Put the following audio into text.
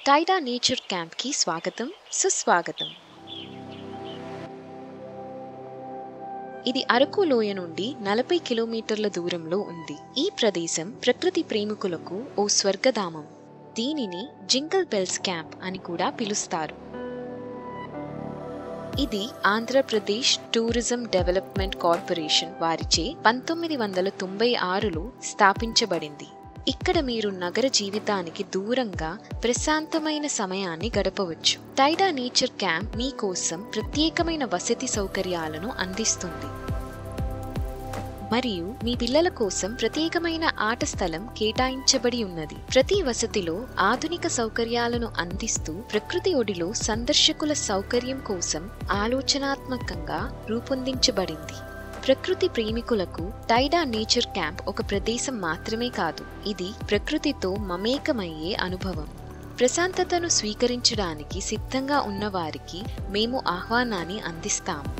Tyda nature క్యాంప్కి స్వాగతం, సుస్వాగతం. ఇది అరకు లోయ నుండి 40 కిలోమీటర్ల దూరంలో ఉంది. ఈ ప్రదేశం ప్రకృతి ప్రేమికులకు ఓ స్వర్గధామం. దీనిని జింగిల్ బెల్స్ క్యాంప్ అని కూడా పిలుస్తారు. ఇది ఆంధ్రప్రదేశ్ టూరిజం డెవలప్మెంట్ కార్పొరేషన్ వారిచే 1996లో స్థాపించబడింది. ఇక్కడ మీరు నగర జీవితానికి దూరంగా ప్రశాంతమైన సమయాన్ని గడపవచ్చు. టైడా నేచర్ క్యాంప్ మీకోసం ప్రత్యేకమైన వసతి సౌకర్యాలను అందిస్తుంది మరియు మీ పిల్లల కోసం ప్రత్యేకమైన ఆట స్థలం కేటాయించబడి ఉన్నది. ప్రతి వసతిలో ఆధునిక సౌకర్యాలను అందిస్తూ ప్రకృతి ఒడిలో సందర్శకుల సౌకర్యం కోసం ఆలోచనాత్మకంగా రూపొందించబడింది. ప్రకృతి ప్రేమికులకు టైడా నేచర్ క్యాంప్ ఒక ప్రదేశం మాత్రమే కాదు, ఇది ప్రకృతితో మమేకమయ్యే అనుభవం. ప్రశాంతతను స్వీకరించడానికి సిద్ధంగా ఉన్నవారికి మేము ఆహ్వానాన్ని అందిస్తాము.